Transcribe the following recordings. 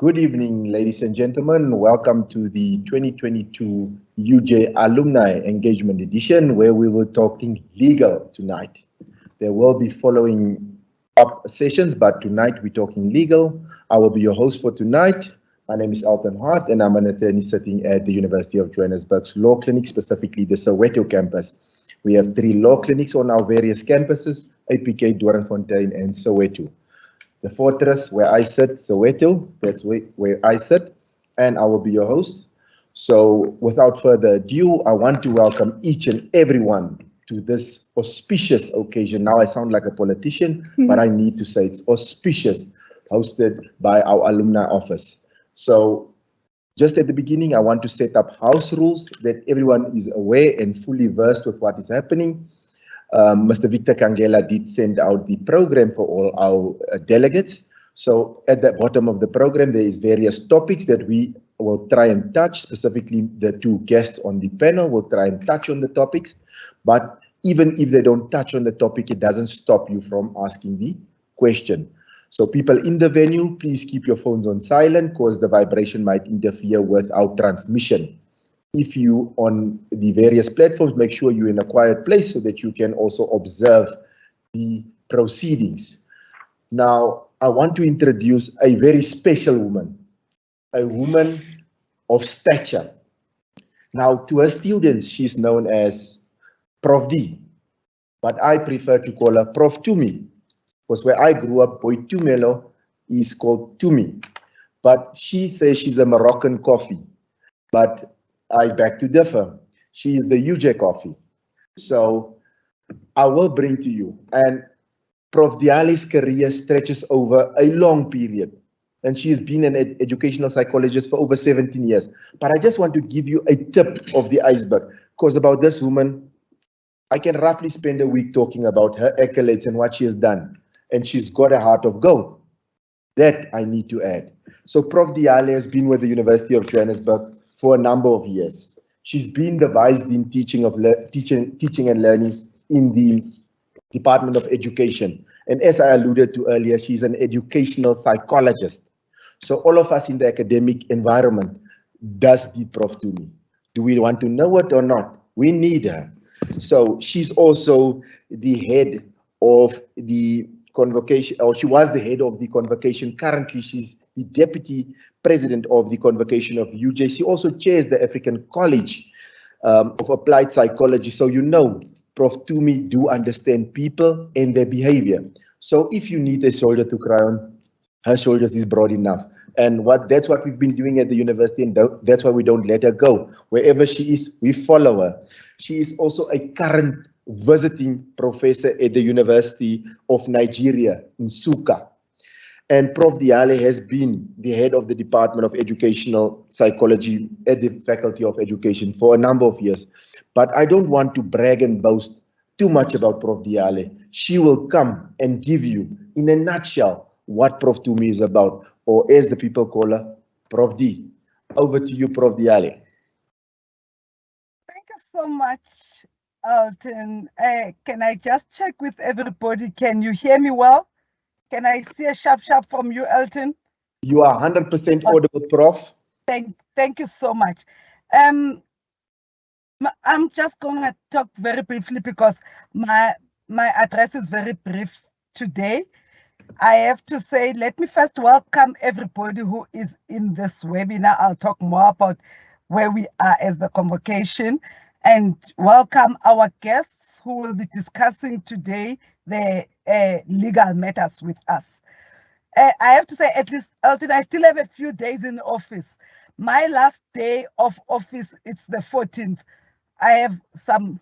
Good evening, ladies and gentlemen. Welcome to the 2022 UJ Alumni Engagement Edition, where we will talking legal tonight. There will be following up sessions, but tonight we're talking legal. I will be your host for tonight. My name is Alton Hart, and I'm an attorney sitting at the University of Johannesburg's Law Clinic, specifically the Soweto campus. We have 3 law clinics on our various campuses, APK, Doornfontein, and Soweto. The fortress where I sit, Soweto, that's where I sit, and I will be your host. So without further ado, I want to welcome each and everyone to this auspicious occasion. Now I sound like a politician, but I need to say it's auspicious, hosted by our alumni office. So just at the beginning, I want to set up house rules that everyone is aware and fully versed with what is happening. Mr. Victor Kangela did send out the program for all our delegates. So at the bottom of the program, there is various topics that we will try and touch. Specifically, the 2 guests on the panel will try and touch on the topics. But even if they don't touch on the topic, it doesn't stop you from asking the question. So people in the venue, please keep your phones on silent because the vibration might interfere with our transmission. If you on the various platforms, make sure you're in a quiet place so that you can also observe the proceedings. Now, I want to introduce a very special woman, a woman of stature. Now, to her students, she's known as Prof D, but I prefer to call her Prof Tumi, because where I grew up, Boy Tumelo is called Tumi, but she says she's a Moroccan coffee, but I beg to differ. She is the UJ coffee. So I will bring to you. And Prof. Diali's career stretches over a long period. And she has been an educational psychologist for over 17 years. But I just want to give you a tip of the iceberg. Because about this woman, I can roughly spend a week talking about her accolades and what she has done. And she's got a heart of gold. That I need to add. So Prof. Diali has been with the University of Johannesburg for a number of years. She's been the Vice Dean teaching and learning in the Department of Education. And as I alluded to earlier, she's an educational psychologist. So all of us in the academic environment does need Prof. Tumi. Do we want to know it or not? We need her. So she's also the head of the convocation, or she was the head of the convocation. Currently, she's the deputy president of the convocation of UJ. She also chairs the African College of Applied Psychology. So you know, Prof. Tumi do understand people and their behavior. So if you need a shoulder to cry on, her shoulders is broad enough. And that's what we've been doing at the university, and that's why we don't let her go. Wherever she is, we follow her. She is also a current visiting professor at the University of Nigeria, Nsukka. And Prof. Diali has been the head of the Department of Educational Psychology at the Faculty of Education for a number of years. But I don't want to brag and boast too much about Prof. Diali. She will come and give you, in a nutshell, what Prof. Tumi is about, or as the people call her, Prof. D. Over to you, Prof. Diali. Thank you so much, Alton. Can I just check with everybody? Can you hear me well? Can I see a sharp from you, Alton? You are 100% audible, Prof. Thank you so much. I'm just going to talk very briefly because my address is very brief today. I have to say, let me first welcome everybody who is in this webinar. I'll talk more about where we are as the convocation, and welcome our guests who will be discussing today the legal matters with us. I have to say, at least, Alton, I still have a few days in office. My last day of office, it's the 14th. I have some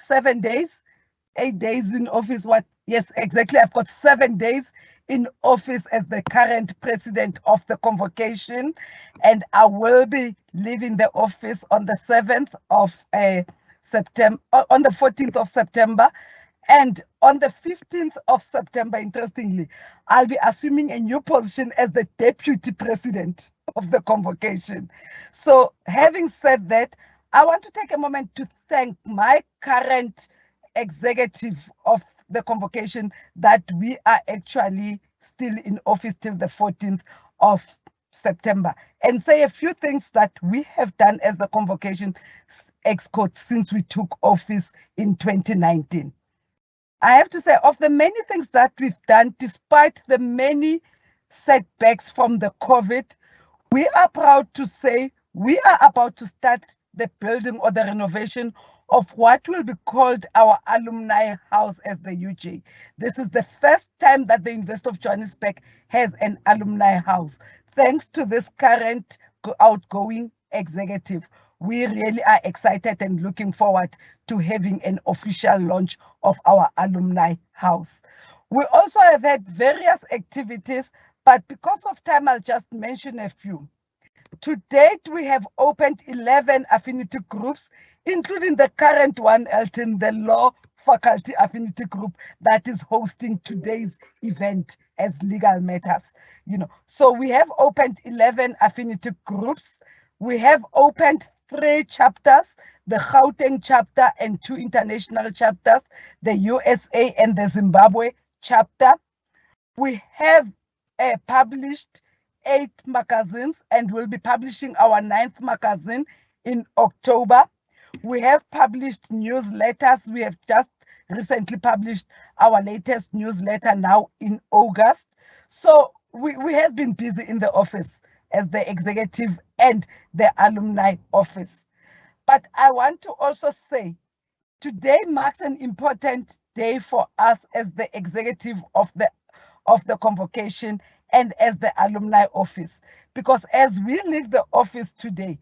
7 days, 8 days in office. Yes, exactly. I've got 7 days in office as the current president of the convocation, and I will be leaving the office on the 7th of September, on the 14th of September. And on the 15th of September, interestingly, I'll be assuming a new position as the deputy president of the convocation. So having said that, I want to take a moment to thank my current executive of the convocation that we are actually still in office till the 14th of September and say a few things that we have done as the Convocation Exco since we took office in 2019. I have to say, of the many things that we've done, despite the many setbacks from the COVID, we are proud to say we are about to start the building or the renovation of what will be called our alumni house as the UJ. This is the first time that the University of Johannesburg has an alumni house. Thanks to this current outgoing executive, we really are excited and looking forward to having an official launch of our alumni house. We also have had various activities, but because of time, I'll just mention a few. To date, we have opened 11 affinity groups, including the current one, Elton, the Law Faculty Affinity Group that is hosting today's event as Legal Matters. So we have opened 11 affinity groups. We have opened 3 chapters, the Gauteng chapter and 2 international chapters, the USA and the Zimbabwe chapter. We have published 8 magazines and we'll be publishing our 9th magazine in October. We have published newsletters. We have just recently published our latest newsletter now in August. So we have been busy in the office as the executive and the alumni office. But I want to also say, today marks an important day for us as the executive of the convocation and as the alumni office, because as we leave the office today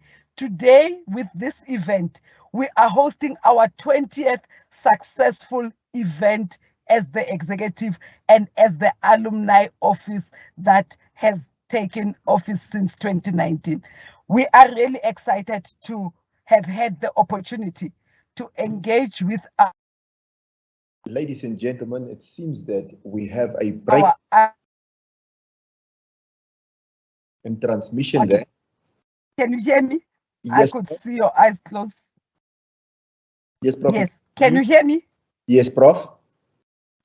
with this event, we are hosting our 20th successful event as the executive and as the alumni office that has taken office since 2019. We are really excited to have had the opportunity to engage with our. Ladies and gentlemen, it seems that we have a break in transmission there. Can you hear me? Yes, I could see your eyes closed. Yes, Prof. Yes. Can you hear me? Yes, Prof.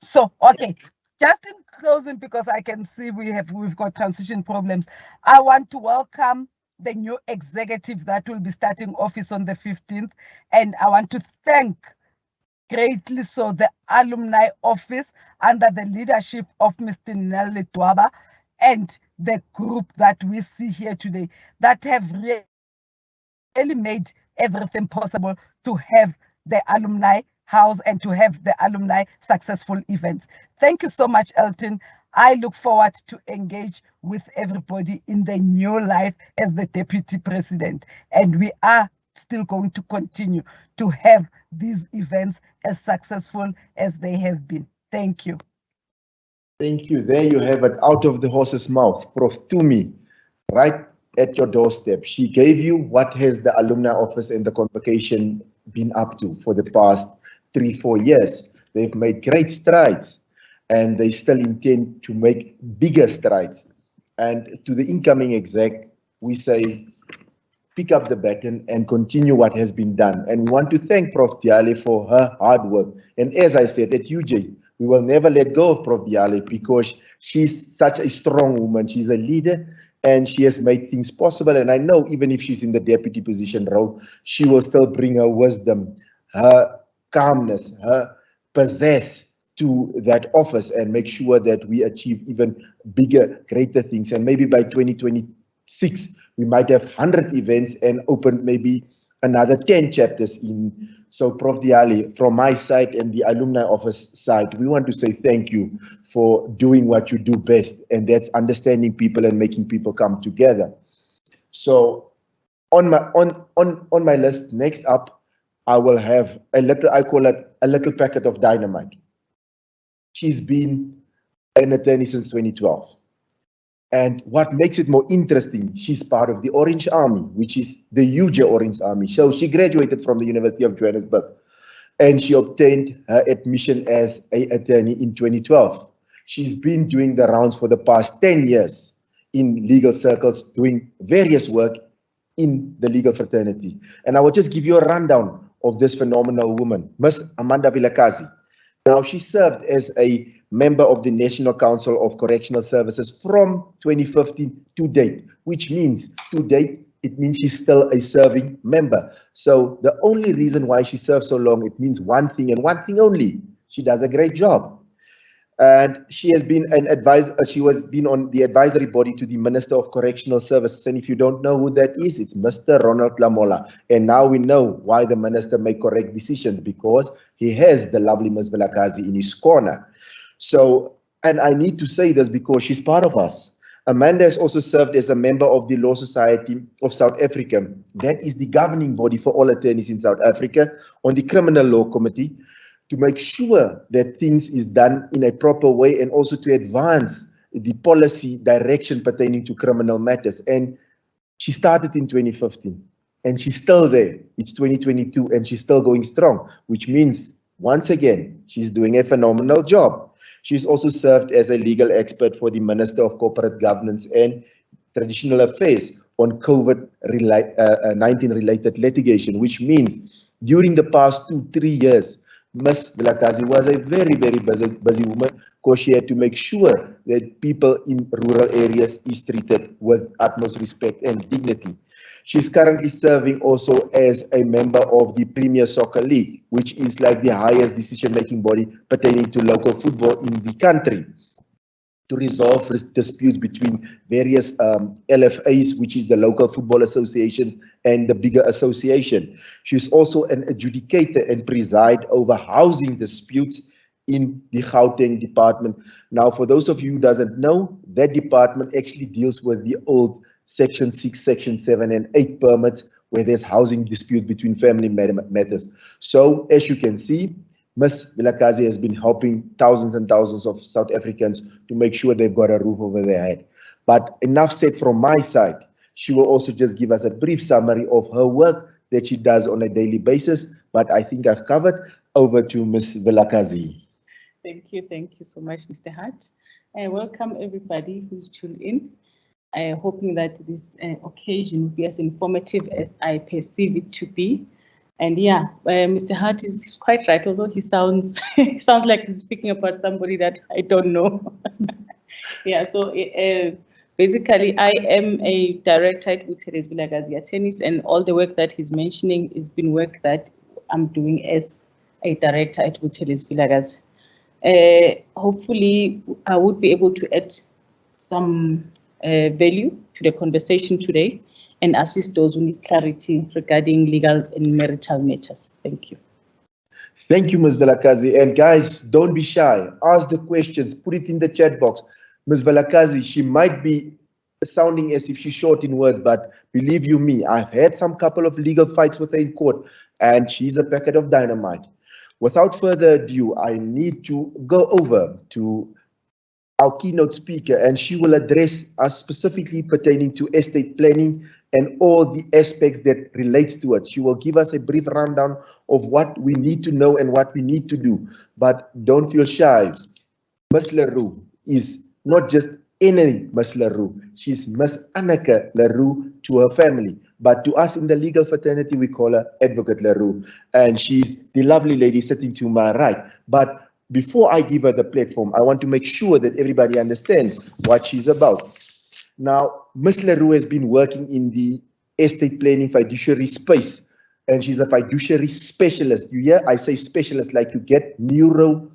So, okay. Just in closing, because I can see we've got transition problems, I want to welcome the new executive that will be starting office on the 15th, and I want to thank greatly so the alumni office under the leadership of Mr. Nelly Dwaba and the group that we see here today that have really made everything possible to have the alumni house and to have the alumni successful events. Thank you so much, Elton. I look forward to engage with everybody in the new life as the deputy president. And we are still going to continue to have these events as successful as they have been. Thank you. Thank you. There you have it, out of the horse's mouth, Prof. Tumi, right at your doorstep. She gave you what has the alumni office and the convocation been up to for the past 3-4 years. They've made great strides and they still intend to make bigger strides. And to the incoming exec, we say, pick up the baton and continue what has been done. And we want to thank Prof. Diale for her hard work. And as I said at UJ, we will never let go of Prof. Diale because she's such a strong woman. She's a leader and she has made things possible. And I know even if she's in the deputy position role, she will still bring her wisdom, her calmness, her pizzazz to that office and make sure that we achieve even bigger, greater things. And maybe by 2026, we might have 100 events and open maybe another 10 chapters in. So Prof. Diale, from my side and the alumni office side, we want to say thank you for doing what you do best, and that's understanding people and making people come together. So on my list, next up, I will have I call it a little packet of dynamite. She's been an attorney since 2012. And what makes it more interesting, she's part of the Orange Army, which is the UJ Orange Army. So she graduated from the University of Johannesburg and she obtained her admission as an attorney in 2012. She's been doing the rounds for the past 10 years in legal circles, doing various work in the legal fraternity. And I will just give you a rundown of this phenomenal woman, Miss Amanda Vilakazi. Now, she served as a member of the National Council of Correctional Services from 2015 to date, which means to date, it means she's still a serving member. So the only reason why she served so long, it means one thing and one thing only. She does a great job. And she has been an advisor. She was been on the advisory body to the Minister of Correctional Services. And if you don't know who that is, it's Mr. Ronald Lamola. And now we know why the minister made correct decisions, because he has the lovely Ms. Vilakazi in his corner. So, and I need to say this because she's part of us. Amanda has also served as a member of the Law Society of South Africa. That is the governing body for all attorneys in South Africa, on the Criminal Law Committee, to make sure that things is done in a proper way, and also to advance the policy direction pertaining to criminal matters. And she started in 2015 and she's still there. It's 2022 and she's still going strong, which means, once again, she's doing a phenomenal job. She's also served as a legal expert for the Minister of Corporate Governance and Traditional Affairs on COVID-19 related litigation, which means during the past 2-3 years, Ms. Vilakazi was a very, very busy woman, because she had to make sure that people in rural areas is treated with utmost respect and dignity. She's currently serving also as a member of the Premier Soccer League, which is like the highest decision-making body pertaining to local football in the country, to resolve disputes between various LFAs, which is the local football associations, and the bigger association. She's also an adjudicator and preside over housing disputes in the Gauteng department. Now, for those of you who doesn't know, that department actually deals with the old Section 6, Section 7, and 8 permits, where there's housing disputes between family matters. So, as you can see, Ms. Vilakazi has been helping thousands and thousands of South Africans to make sure they've got a roof over their head. But enough said from my side. She will also just give us a brief summary of her work that she does on a daily basis. But I think I've covered. Over to Ms. Vilakazi. Thank you so much, Mr. Hart. Welcome everybody who's tuned in. Hoping that this occasion will be as informative as I perceive it to be. And yeah, Mr. Hart is quite right, although he sounds like he's speaking about somebody that I don't know. Yeah, so basically I am a director at Uteres Vilakazi Attorneys, and all the work that he's mentioning has been work that I'm doing as a director at Uteres Vilakazi. Hopefully I would be able to add some value to the conversation today and assist those who need clarity regarding legal and marital matters. Thank you. Thank you, Ms. Vilakazi. And guys, don't be shy. Ask the questions. Put it in the chat box. Ms. Vilakazi, she might be sounding as if she's short in words, but believe you me, I've had some couple of legal fights with her in court, and she's a packet of dynamite. Without further ado, I need to go over to our keynote speaker, and she will address us specifically pertaining to estate planning and all the aspects that relates to it. She will give us a brief rundown of what we need to know and what we need to do. But don't feel shy. Ms. Leroux is not just any Ms. Leroux. She's Ms. Anneke Leroux to her family. But to us in the legal fraternity, we call her Advocate Leroux. And she's the lovely lady sitting to my right. But before I give her the platform, I want to make sure that everybody understands what she's about. Now, Ms. Leroux has been working in the estate planning fiduciary space, and she's a fiduciary specialist. You hear, I say specialist like you get neuro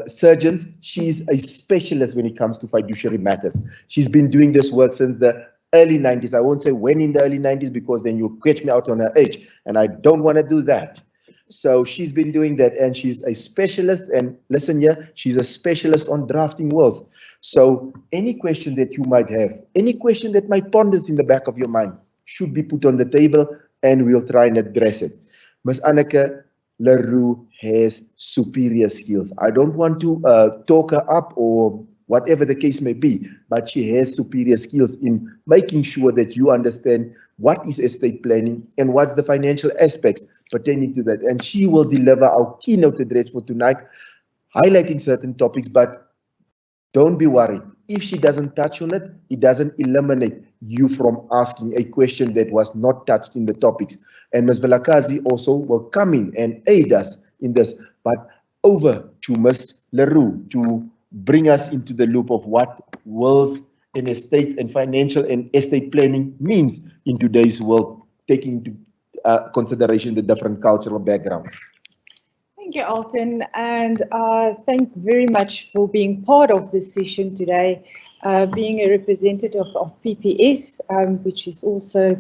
surgeons. She's a specialist when it comes to fiduciary matters. She's been doing this work since the early 90s. I won't say when in the early 90s, because then you'll catch me out on her age, and I don't want to do that. So she's been doing that, and she's a specialist. And listen here, she's a specialist on drafting wills. So any question that you might have, any question that might ponders in the back of your mind, should be put on the table, and we'll try and address it. Ms. Anneke Leroux has superior skills. I don't want to talk her up or whatever the case may be, but she has superior skills in making sure that you understand what is estate planning and what's the financial aspects pertaining to that. And she will deliver our keynote address for tonight, highlighting certain topics, but don't be worried. If she doesn't touch on it, it doesn't eliminate you from asking a question that was not touched in the topics. And Ms. Vilakazi also will come in and aid us in this. But over to Ms. Leroux to bring us into the loop of what wills and estates and financial and estate planning means in today's world, taking into consideration the different cultural backgrounds. Thank you, Alton, and thank very much for being part of this session today, being a representative of PPS, which is also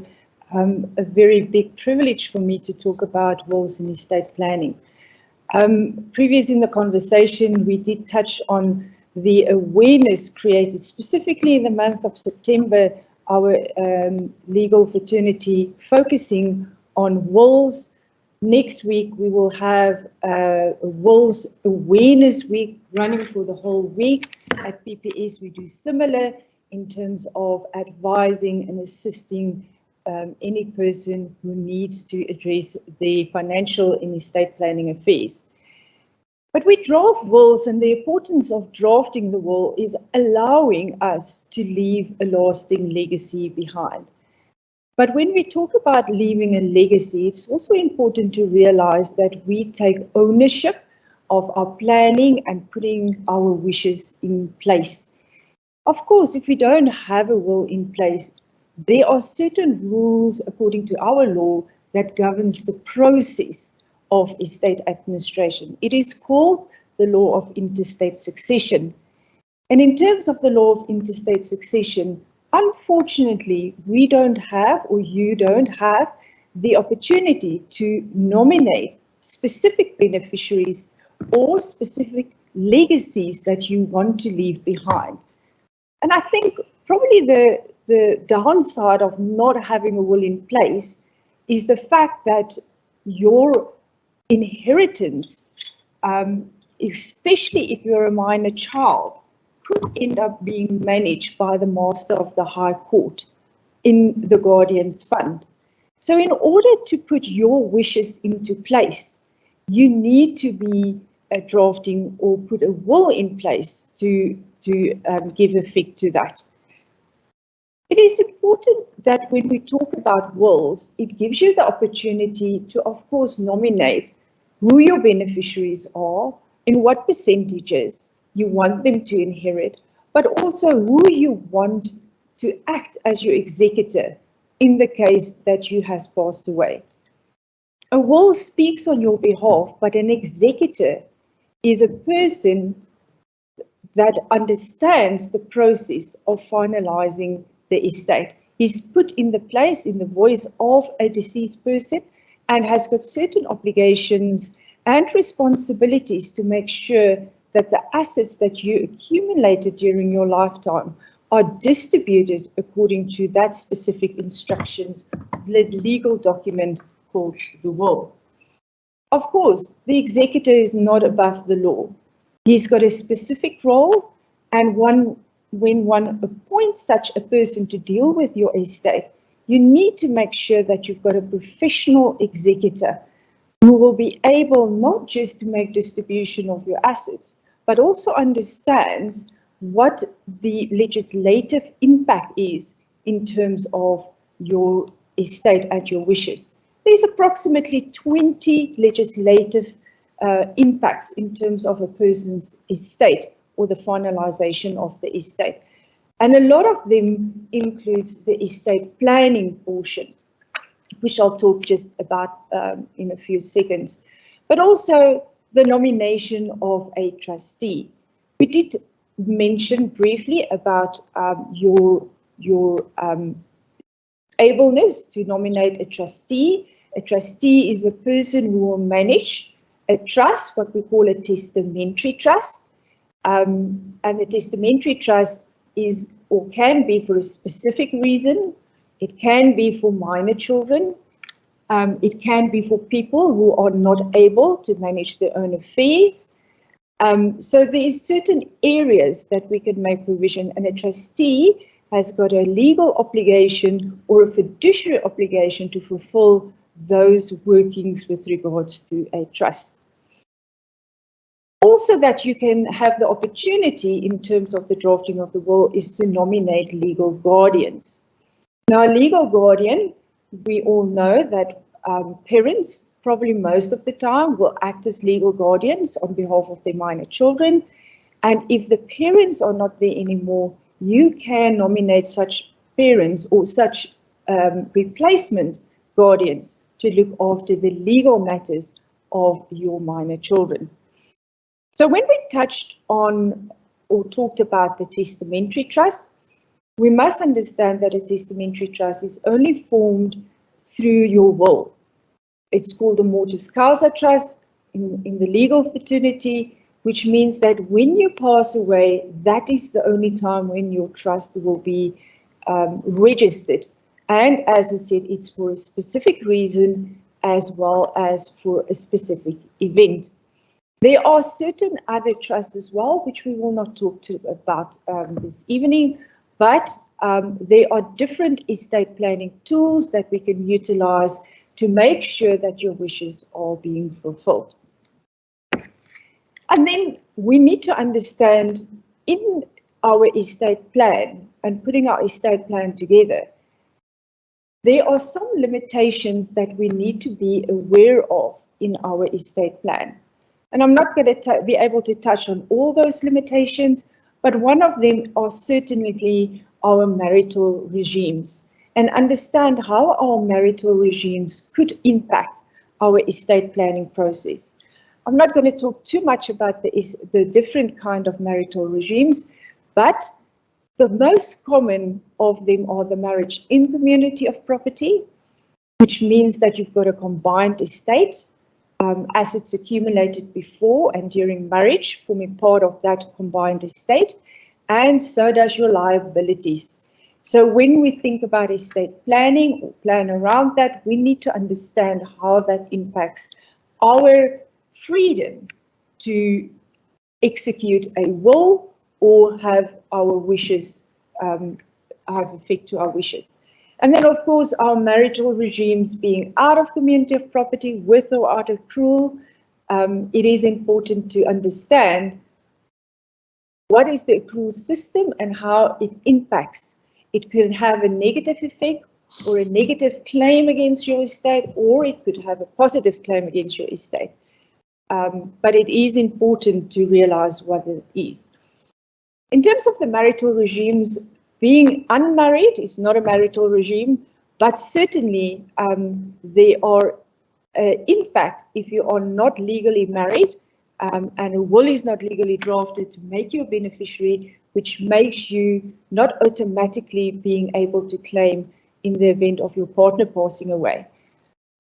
a very big privilege for me to talk about wills and estate planning. Previous in the conversation, we did touch on the awareness created specifically in the month of September, our legal fraternity focusing on wills. Next week, we will have a Wills Awareness Week running for the whole week. At PPS, we do similar in terms of advising and assisting any person who needs to address their financial and estate planning affairs. But we draft wills, and the importance of drafting the will is allowing us to leave a lasting legacy behind. But when we talk about leaving a legacy, it's also important to realize that we take ownership of our planning and putting our wishes in place. Of course, if we don't have a will in place, there are certain rules according to our law that governs the process of estate administration. It is called the law of interstate succession. And in terms of the law of interstate succession, unfortunately, we don't have, or you don't have, the opportunity to nominate specific beneficiaries or specific legacies that you want to leave behind. And I think probably the downside of not having a will in place is the fact that your inheritance, especially if you're a minor child, could end up being managed by the Master of the High Court in the Guardian's Fund. So in order to put your wishes into place, you need to be drafting or put a will in place to give effect to that. It is important that when we talk about wills, it gives you the opportunity to, of course, nominate who your beneficiaries are, in what percentages you want them to inherit, but also who you want to act as your executor in the case that you has passed away. A will speaks on your behalf, but an executor is a person that understands the process of finalizing the estate. He's put in the place, in the voice of a deceased person, and has got certain obligations and responsibilities to make sure that the assets that you accumulated during your lifetime are distributed according to that specific instructions, the legal document called the will. Of course, the executor is not above the law. He's got a specific role, and when one appoints such a person to deal with your estate, you need to make sure that you've got a professional executor who will be able not just to make distribution of your assets, but also understands what the legislative impact is in terms of your estate and your wishes. There's approximately 20 legislative impacts in terms of a person's estate or the finalization of the estate. And a lot of them includes the estate planning portion, which I'll talk just about in a few seconds, but also the nomination of a trustee. We did mention briefly about your ableness to nominate a trustee. A trustee is a person who will manage a trust, what we call a testamentary trust. And the testamentary trust is or can be for a specific reason. It can be for minor children. It can be for people who are not able to manage their own affairs. So there is certain areas that we can make provision, and a trustee has got a legal obligation or a fiduciary obligation to fulfill those workings with regards to a trust. Also, that you can have the opportunity in terms of the drafting of the will is to nominate legal guardians. Now, a legal guardian, we all know that parents probably most of the time, will act as legal guardians on behalf of their minor children. And if the parents are not there anymore, you can nominate such parents or such replacement guardians to look after the legal matters of your minor children. So when we touched on or talked about the testamentary trust, we must understand that a testamentary trust is only formed through your will. It's called a mortis causa trust in the legal fraternity, which means that when you pass away, that is the only time when your trust will be registered. And as I said, it's for a specific reason as well as for a specific event. There are certain other trusts as well, which we will not talk about this evening, but there are different estate planning tools that we can utilize to make sure that your wishes are being fulfilled. And then we need to understand in our estate plan and putting our estate plan together, there are some limitations that we need to be aware of in our estate plan. And I'm not going to be able to touch on all those limitations, but one of them are certainly our marital regimes, and understand how our marital regimes could impact our estate planning process. I'm not going to talk too much about the different kind of marital regimes, but the most common of them are the marriage in community of property, which means that you've got a combined estate, assets accumulated before and during marriage forming part of that combined estate, and so does your liabilities. So when we think about estate planning or plan around that, we need to understand how that impacts our freedom to execute a will or have our wishes, have effect to our wishes. And then, of course, our marital regimes being out of community of property with or out of accrual, it is important to understand what is the accrual system and how it impacts. It could have a negative effect or a negative claim against your estate, or it could have a positive claim against your estate. But it is important to realize what it is. In terms of the marital regimes, being unmarried is not a marital regime, but certainly there are impact if you are not legally married and a will is not legally drafted to make you a beneficiary, which makes you not automatically being able to claim in the event of your partner passing away.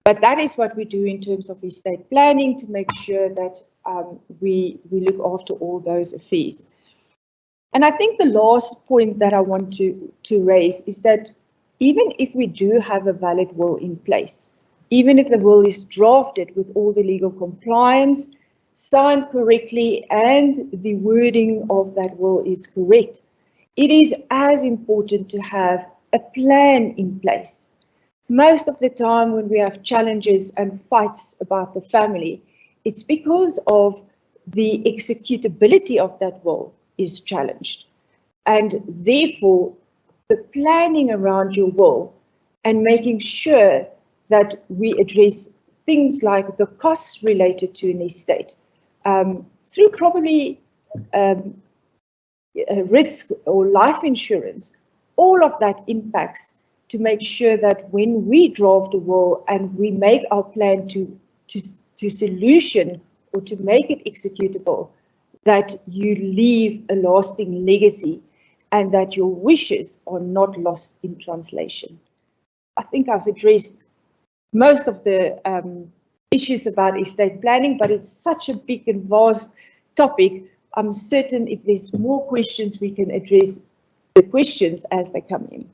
But that is what we do in terms of estate planning to make sure that we look after all those affairs. And I think the last point that I want to raise is that even if we do have a valid will in place, even if the will is drafted with all the legal compliance, signed correctly, and the wording of that will is correct, it is as important to have a plan in place. Most of the time when we have challenges and fights about the family, it's because of the executability of that will is challenged. And therefore, the planning around your will and making sure that we address things like the costs related to an estate through probably risk or life insurance, all of that impacts to make sure that when we draft a will and we make our plan to solution or to make it executable, that you leave a lasting legacy and that your wishes are not lost in translation. I think I've addressed most of the issues about estate planning, but it's such a big and vast topic. I'm certain if there's more questions, we can address the questions as they come in.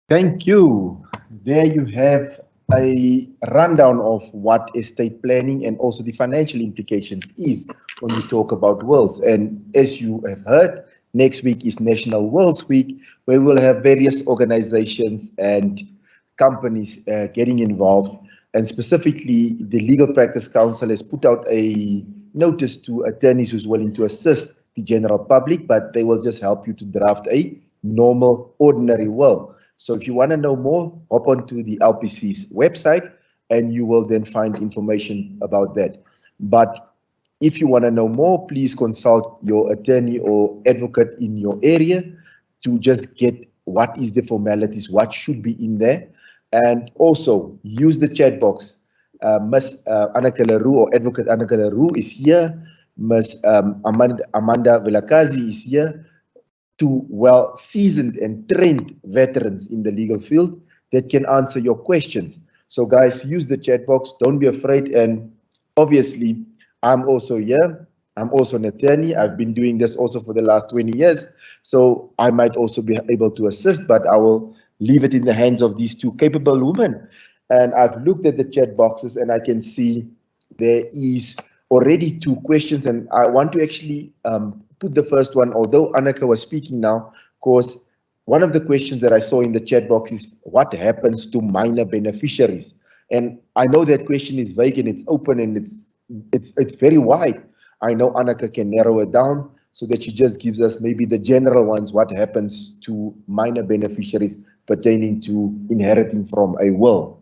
Thank you. There you have a rundown of what estate planning and also the financial implications is when we talk about wills. And as you have heard, next week is National Wills Week, where we'll have various organizations and companies getting involved. And specifically, the Legal Practice Council has put out a notice to attorneys who's willing to assist the general public, but they will just help you to draft a normal, ordinary will. So if you want to know more, hop onto the LPC's website and you will then find information about that. But if you want to know more, please consult your attorney or advocate in your area to just get what is the formalities, what should be in there. And also use the chat box. Ms. Anneke Leroux or Advocate Anneke Leroux is here. Ms. Amanda Vilakazi is here. Two well-seasoned and trained veterans in the legal field that can answer your questions. So guys, use the chat box. Don't be afraid. And obviously, I'm also here. I'm also an attorney. I've been doing this also for the last 20 years. So I might also be able to assist, but I will leave it in the hands of these two capable women. And I've looked at the chat boxes and I can see there is already 2 questions. And I want to actually put the first one, although Anneke was speaking now, because one of the questions that I saw in the chat box is what happens to minor beneficiaries? And I know that question is vague and it's open and it's very wide. I know Anneke can narrow it down so that she just gives us maybe the general ones, what happens to minor beneficiaries pertaining to inheriting from a will.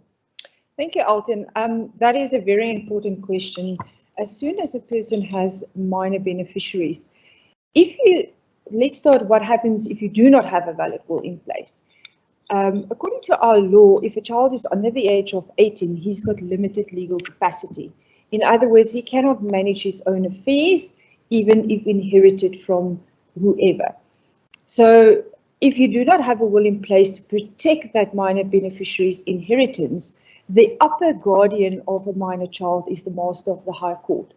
Thank you, Alton. That is a very important question. As soon as a person has minor beneficiaries, let's start what happens if you do not have a valid will in place. According to our law, if a child is under the age of 18, he's got limited legal capacity. In other words, he cannot manage his own affairs, even if inherited from whoever. So if you do not have a will in place to protect that minor beneficiary's inheritance, the upper guardian of a minor child is the Master of the High Court.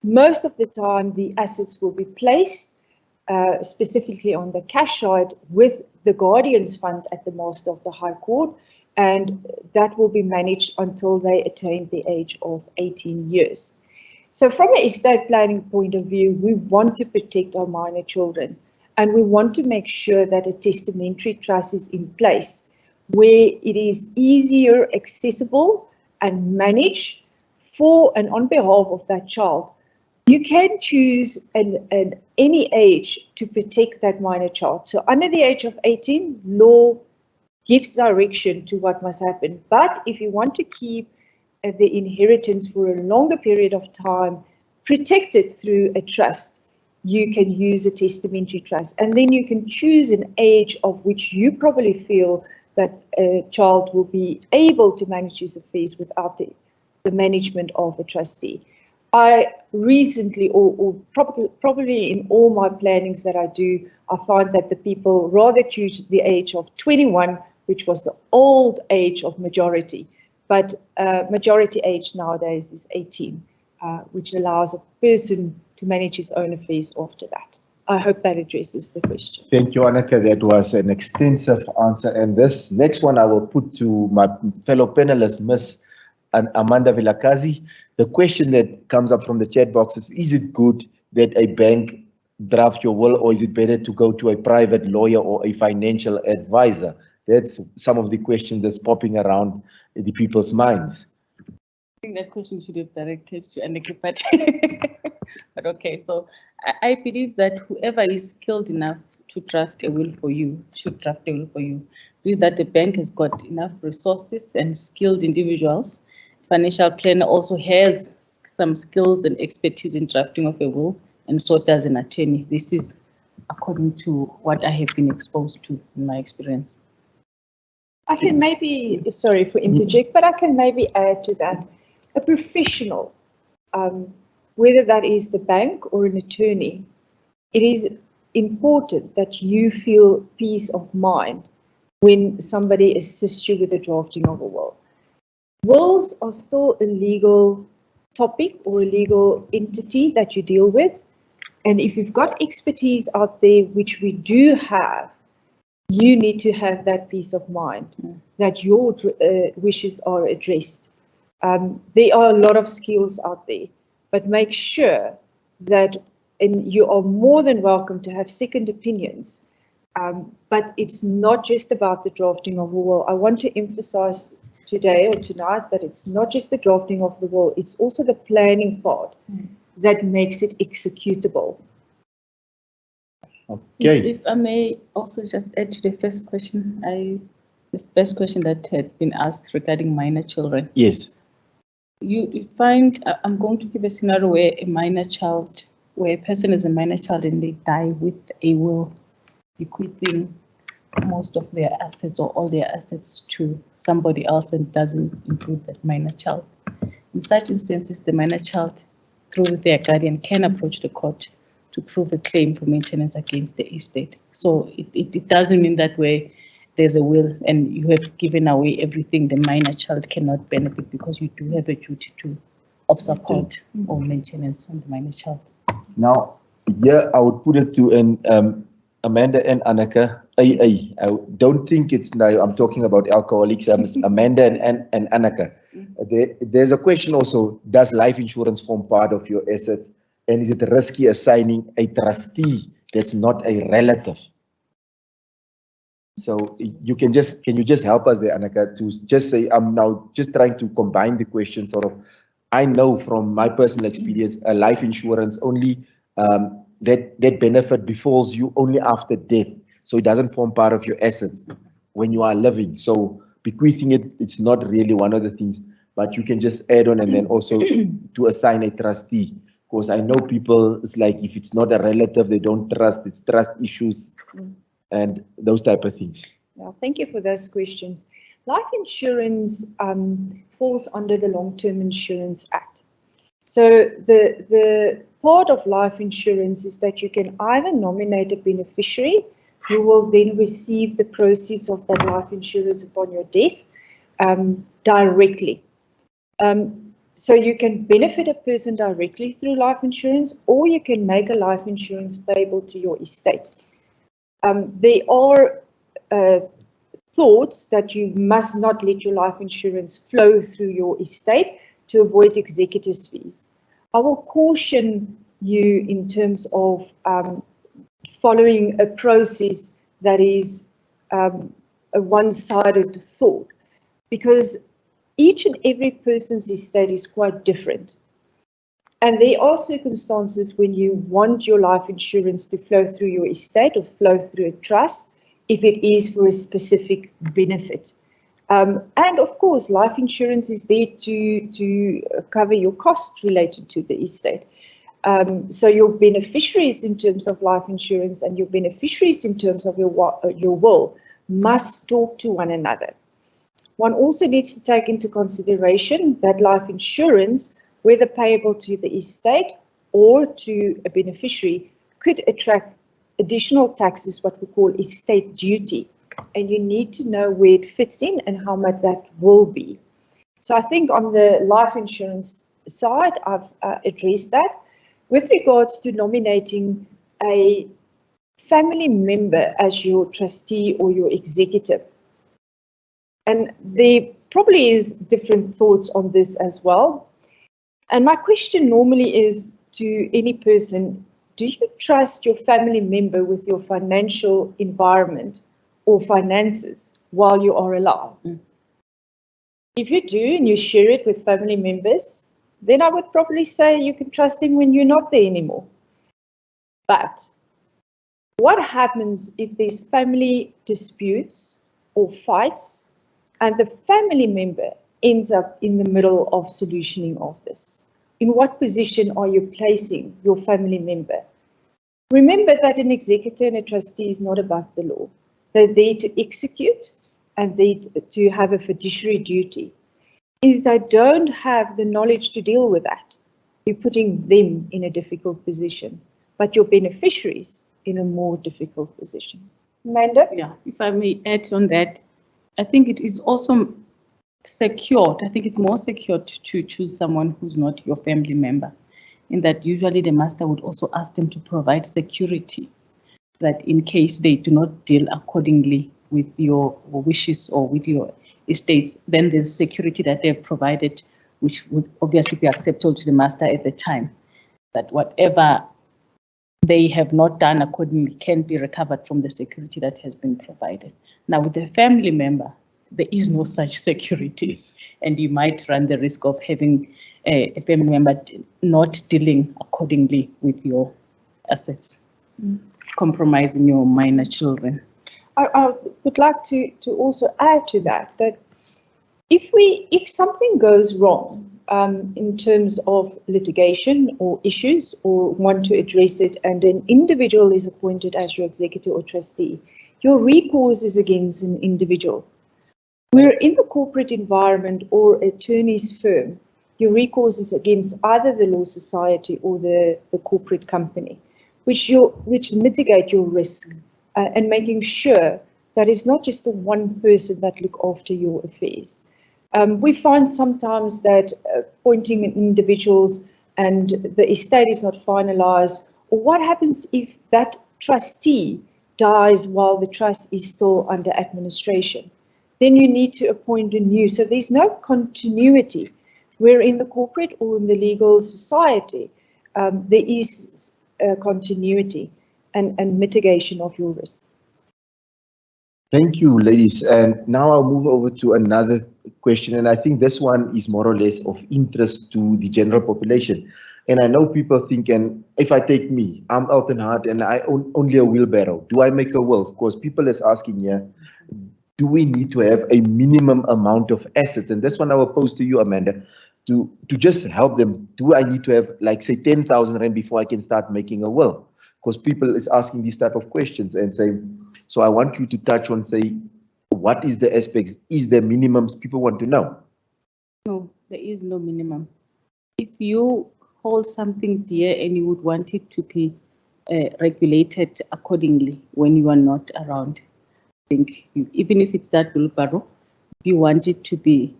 Most of the time, the assets will be placed specifically on the cash side with the guardian's fund at the Master of the High Court, and that will be managed until they attain the age of 18 years. So from an estate planning point of view, we want to protect our minor children, and we want to make sure that a testamentary trust is in place where it is easier accessible and managed for and on behalf of that child. You can choose any age to protect that minor child. So under the age of 18, law gives direction to what must happen. But if you want to keep the inheritance for a longer period of time protected through a trust, you can use a testamentary trust. And then you can choose an age of which you probably feel that a child will be able to manage his affairs without the management of a trustee. I recently, or probably in all my plannings that I do, I find that the people rather choose the age of 21, which was the old age of majority. But majority age nowadays is 18, which allows a person to manage his own affairs after that. I hope that addresses the question. Thank you, Anneke. That was an extensive answer. And this next one I will put to my fellow panelists, Ms. Amanda Vilakazi. The question that comes up from the chat box is it good that a bank draft your will, or is it better to go to a private lawyer or a financial advisor? That's some of the questions that's popping around the people's minds. I think that question should have directed to Anneke, but okay, so I believe that whoever is skilled enough to draft a will for you should draft a will for you. I believe that the bank has got enough resources and skilled individuals. Financial planner also has some skills and expertise in drafting of a will, and so does an attorney. This is according to what I have been exposed to in my experience. I can maybe, sorry for interject, but I can maybe add to that. A professional, whether that is the bank or an attorney, it is important that you feel peace of mind when somebody assists you with the drafting of a will. Wills are still a legal topic or a legal entity that you deal with. And if you've got expertise out there, which we do have, you need to have that peace of mind that your wishes are addressed. There are a lot of skills out there, but make sure that, and you are more than welcome to have second opinions. But it's not just about the drafting of a will. I want to emphasize today or tonight that it's not just the drafting of the will, it's also the planning part that makes it executable. Okay. If I may also just add to the first question, the first question that had been asked regarding minor children. Yes. you find, I'm going to give a scenario where where a person is a minor child and they die with a will bequeathing most of their assets or all their assets to somebody else and doesn't include that minor child. In such instances, the minor child, through their guardian, can approach the court to prove a claim for maintenance against the estate. So it doesn't mean that way there's a will and you have given away everything, the minor child cannot benefit, because you do have a duty of support or maintenance on the minor child. Now, yeah, I would put it to Amanda and Anneke. I don't think it's now, I'm talking about alcoholics, Amanda and Anneke. There's a question also, does life insurance form part of your assets? And is it risky assigning a trustee that's not a relative? So you can you just help us there, Anneke, to just say, I'm now just trying to combine the question sort of. I know from my personal experience, a life insurance only, that benefit befalls you only after death. So it doesn't form part of your assets when you are living. So bequeathing it's not really one of the things, but you can just add on and then also to assign a trustee. Because I know people, it's like if it's not a relative, they don't trust, it's trust issues and those type of things. Well, thank you for those questions. Life insurance falls under the Long-Term Insurance Act. So the part of life insurance is that you can either nominate a beneficiary who will then receive the proceeds of that life insurance upon your death directly. So you can benefit a person directly through life insurance, or you can make a life insurance payable to your estate. There are thoughts that you must not let your life insurance flow through your estate to avoid executor's fees. I will caution you in terms of following a process that is a one-sided thought, because each and every person's estate is quite different. And there are circumstances when you want your life insurance to flow through your estate or flow through a trust, if it is for a specific benefit. And of course, life insurance is there to cover your costs related to the estate. So your beneficiaries in terms of life insurance and your beneficiaries in terms of your will must talk to one another. One also needs to take into consideration that life insurance, whether payable to the estate or to a beneficiary, could attract additional taxes, what we call estate duty. And you need to know where it fits in and how much that will be. So I think on the life insurance side, I've addressed that. With regards to nominating a family member as your trustee or your executive, and there probably is different thoughts on this as well. And my question normally is to any person, do you trust your family member with your financial environment or finances while you are alive? If you do and you share it with family members, then I would probably say you can trust them when you're not there anymore. But what happens if there's family disputes or fights and the family member ends up in the middle of solutioning of this? In what position are you placing your family member? Remember that an executor and a trustee is not above the law. They're there to execute and they're to have a fiduciary duty. If they don't have the knowledge to deal with that, you're putting them in a difficult position, but your beneficiaries in a more difficult position. Amanda? Yeah, if I may add on that, I think it is also secured. I think it's more secured to choose someone who's not your family member, in that usually the master would also ask them to provide security, that in case they do not deal accordingly with your wishes or with your estates, then there's security that they've provided, which would obviously be acceptable to the master at the time, that whatever they have not done accordingly can be recovered from the security that has been provided. Now, with a family member, there is no such security, and you might run the risk of having a family member not dealing accordingly with your assets, compromising your minor children. I would like to also add to that, that if something goes wrong, in terms of litigation or issues or want to address it, and an individual is appointed as your executor or trustee, your recourse is against an individual. Where in the corporate environment or attorney's firm, your recourse is against either the law society or the corporate company, which mitigate your risk and making sure that it's not just the one person that look after your affairs. We find sometimes that appointing individuals and the estate is not finalized, or what happens if that trustee dies while the trust is still under administration? Then you need to appoint a new. So there's no continuity, where in the corporate or in the legal society, there is continuity and mitigation of your risk. Thank you, ladies. And now I'll move over to another question. And I think this one is more or less of interest to the general population. And I know people think, and if I take me, I'm Elton Hart and I own only a wheelbarrow. Do I make a will? Of course, people is asking here, do we need to have a minimum amount of assets? And this one I will pose to you, Amanda, to just help them. Do I need to have, like, say, 10,000 Rand before I can start making a will? Because people is asking these type of questions and saying, so I want you to touch on, say, what is the aspects? Is there minimums people want to know? No, there is no minimum. If you hold something dear and you would want it to be regulated accordingly when you are not around, I think even if it's that wheelbarrow, if you want it to be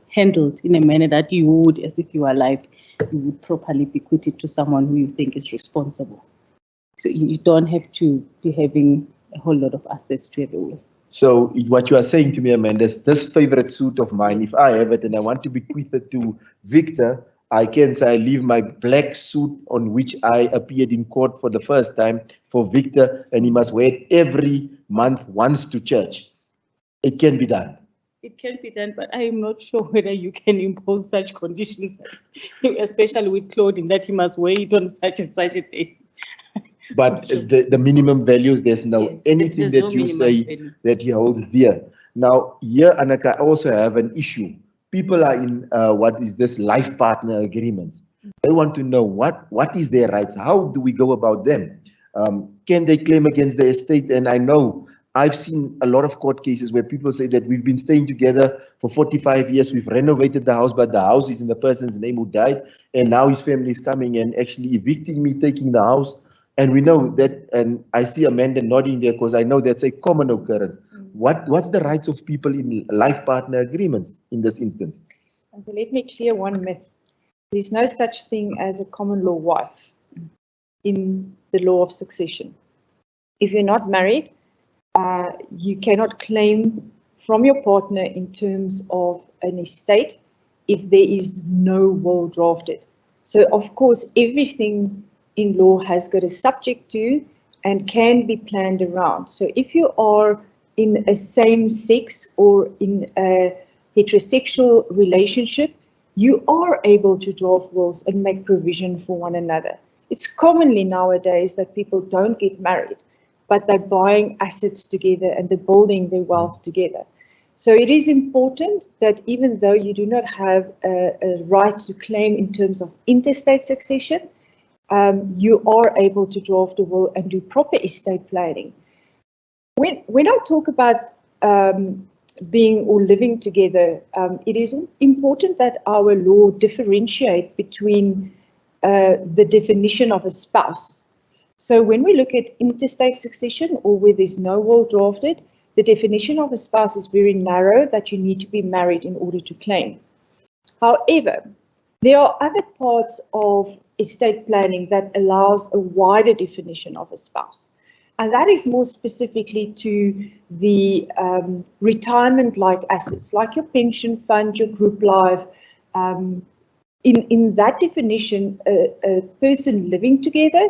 handled in a manner that you would, as if you were alive, you would properly bequeath it to someone who you think is responsible. So you don't have to be having a whole lot of assets to have a will. So what you are saying to me, Amanda, is this favorite suit of mine, if I have it and I want to bequeath it to Victor, I can say I leave my black suit on which I appeared in court for the first time for Victor, and he must wear it every month once to church. It can be done. It can be done, but I am not sure whether you can impose such conditions, especially with clothing, that he must wear it on such and such a day. But the minimum values, there's no anything that you say that he holds dear. Now, here, Anaka, I also have an issue. People are in what is this life partner agreements. They want to know what is their rights. How do we go about them? Can they claim against the estate? And I know I've seen a lot of court cases where people say that we've been staying together for 45 years. We've renovated the house, but the house is in the person's name who died. And now his family is coming and actually evicting me, taking the house. And we know that, and I see Amanda nodding there because I know that's a common occurrence. What's the rights of people in life partner agreements in this instance? Okay, let me clear one myth. There's no such thing as a common law wife in the law of succession. If you're not married, you cannot claim from your partner in terms of an estate if there is no will drafted. So of course, everything in law has got a subject to and can be planned around. So if you are in a same sex or in a heterosexual relationship, you are able to draft wills and make provision for one another. It's commonly nowadays that people don't get married, but they're buying assets together and they're building their wealth together. So it is important that even though you do not have a right to claim in terms of interstate succession, you are able to draft a will and do proper estate planning. When I talk about being or living together, it is important that our law differentiate between the definition of a spouse. So when we look at interstate succession or where there's no will drafted, the definition of a spouse is very narrow, that you need to be married in order to claim. However, there are other parts of estate planning that allows a wider definition of a spouse. And that is more specifically to the retirement-like assets, like your pension fund, your group life. In that definition, a person living together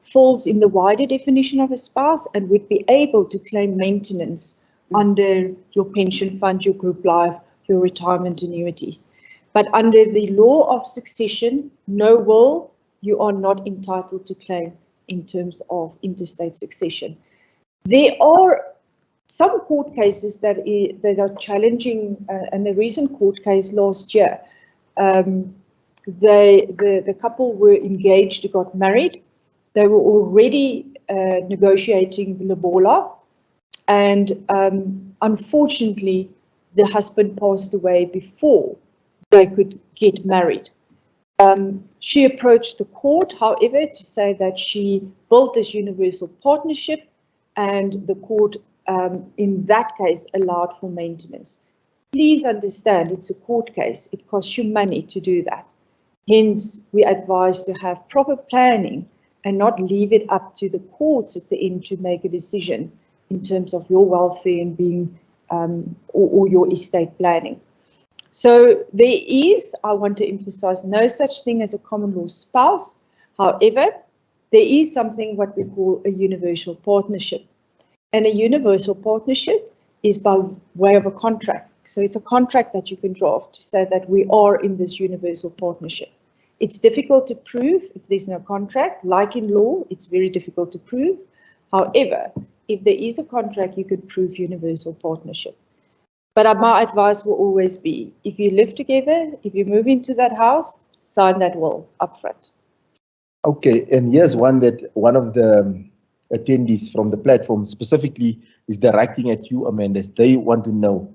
falls in the wider definition of a spouse and would be able to claim maintenance under your pension fund, your group life, your retirement annuities. But under the law of succession, no will, you are not entitled to claim in terms of interstate succession. There are some court cases that are challenging, and the recent court case last year the couple were engaged, got married. They were already negotiating the lobola, and unfortunately, the husband passed away before they could get married. She approached the court, however, to say that she built this universal partnership, and the court, in that case, allowed for maintenance. Please understand, it's a court case. It costs you money to do that. Hence, we advise to have proper planning and not leave it up to the courts at the end to make a decision in terms of your welfare and being or your estate planning. So there is, I want to emphasize, no such thing as a common law spouse. However, there is something what we call a universal partnership. And a universal partnership is by way of a contract. So it's a contract that you can draft to say that we are in this universal partnership. It's difficult to prove if there's no contract. Like in law, it's very difficult to prove. However, if there is a contract, you could prove universal partnership. But my advice will always be, if you live together, if you move into that house, sign that will upfront. Okay, and here's one that one of the attendees from the platform specifically is directing at you, Amanda. They want to know,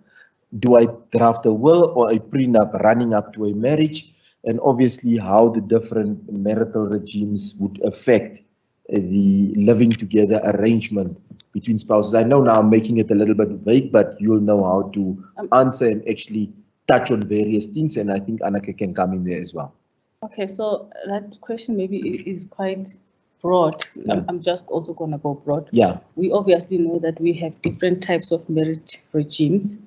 do I draft a will or a prenup running up to a marriage? And obviously how the different marital regimes would affect the living together arrangement between spouses. I know now I'm making it a little bit vague, but you'll know how to answer and actually touch on various things, and I think Anneke can come in there as well. Okay, so that question maybe is quite broad. Yeah. I'm just also going to go broad. Yeah. We obviously know that we have different types of marriage regimes,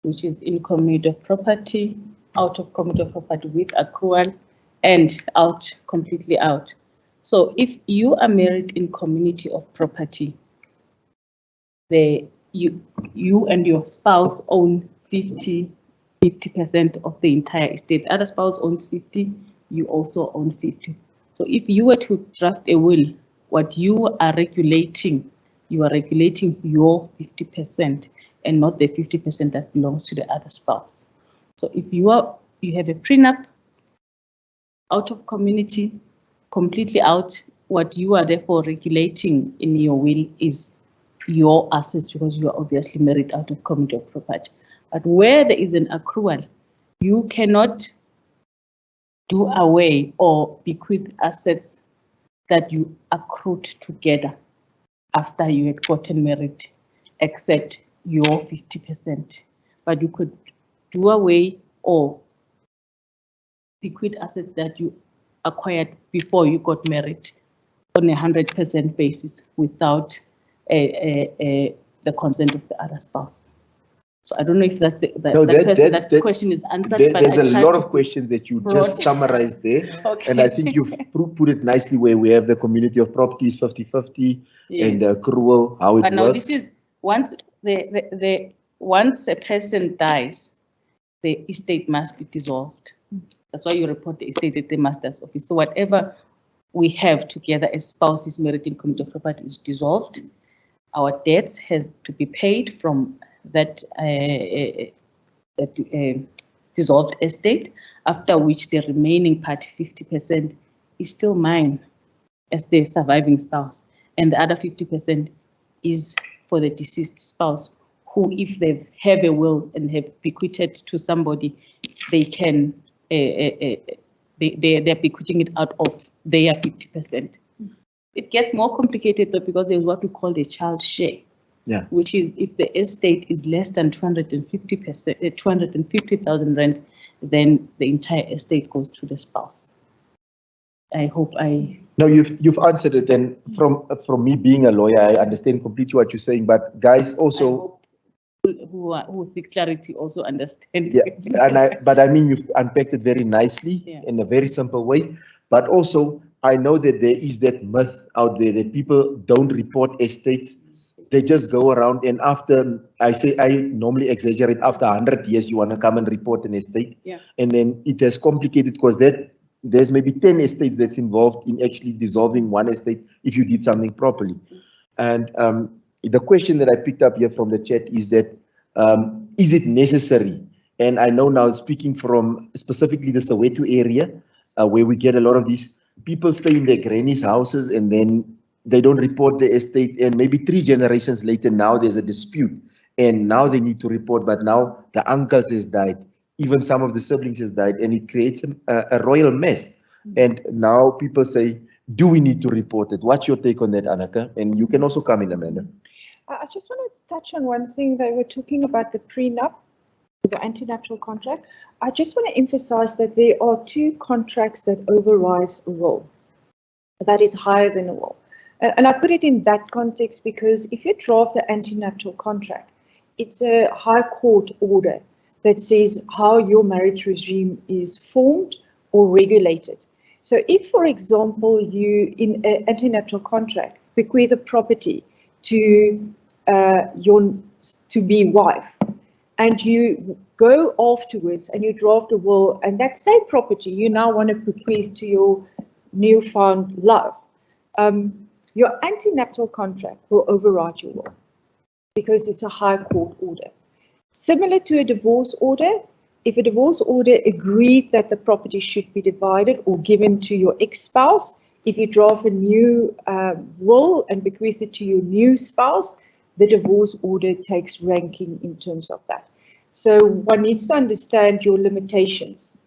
which is in community of property, out of community of property with accrual, and out, completely out. So if you are married in community of property, you and your spouse own 50% of the entire estate. The other spouse owns 50, you also own 50. So if you were to draft a will, what you are regulating your 50% and not the 50% that belongs to the other spouse. So if you have a prenup, out of community, completely out, what you are therefore regulating in your will is your assets, because you are obviously married out of community of property. But where there is an accrual, you cannot do away or bequeath assets that you accrued together after you had gotten married, except your 50%. But you could do away or bequeath assets that you acquired before you got married on a 100% basis without the consent of the other spouse. So I don't know if that's that question is answered. There's a lot of questions that you just summarized there. Okay. And I think you've put it nicely where we have the community of properties 50-50 and the accrual, how it works. No, this is once once a person dies, the estate must be dissolved. That's why you report the estate at the master's office. So whatever we have together as spouses married in community of property is dissolved. Our debts have to be paid from that dissolved estate, after which the remaining part, 50%, is still mine as the surviving spouse. And the other 50% is for the deceased spouse, who, if they have a will and have bequeathed to somebody, they can, they're bequeathing it out of their 50%. It gets more complicated though, because there's what we call the child share. Yeah. Which is if the estate is less than 250,000 rand, then the entire estate goes to the spouse. I hope I. No, you've answered it, and from me being a lawyer, I understand completely what you're saying. But guys, also who seek clarity also understand. Yeah, but I mean you've unpacked it very nicely in a very simple way. But also, I know that there is that myth out there that people don't report estates. They just go around, and after, I normally exaggerate, after 100 years, you want to come and report an estate. Yeah. And then it is complicated because there's maybe 10 estates that's involved in actually dissolving one estate if you did something properly. And the question that I picked up here from the chat is that, is it necessary And I know now, speaking from specifically the Soweto area, where we get a lot of these people stay in their granny's houses and then they don't report the estate, and maybe 3 generations later, now there's a dispute, and now they need to report, but now the uncles has died, even some of the siblings has died, and it creates a royal mess. And now people say, do we need to report it? What's your take on that, Annika? And you can also come in, Amanda. I just want to touch on one thing. They were talking about the prenup, the antenuptial contract. I just want to emphasize that there are 2 contracts that overrides a will, that is higher than a will. And I put it in that context because if you draft the antenuptial contract, it's a high court order that says how your marriage regime is formed or regulated. So if, for example, you in an antenuptial contract bequeath a property to your to-be wife, and you go afterwards and you draft a will, and that same property you now want to bequeath to your newfound love, your antenuptial contract will override your will because it's a high court order. Similar to a divorce order, if a divorce order agreed that the property should be divided or given to your ex-spouse, if you draft a new will and bequeath it to your new spouse, the divorce order takes ranking in terms of that. So one needs to understand your limitations.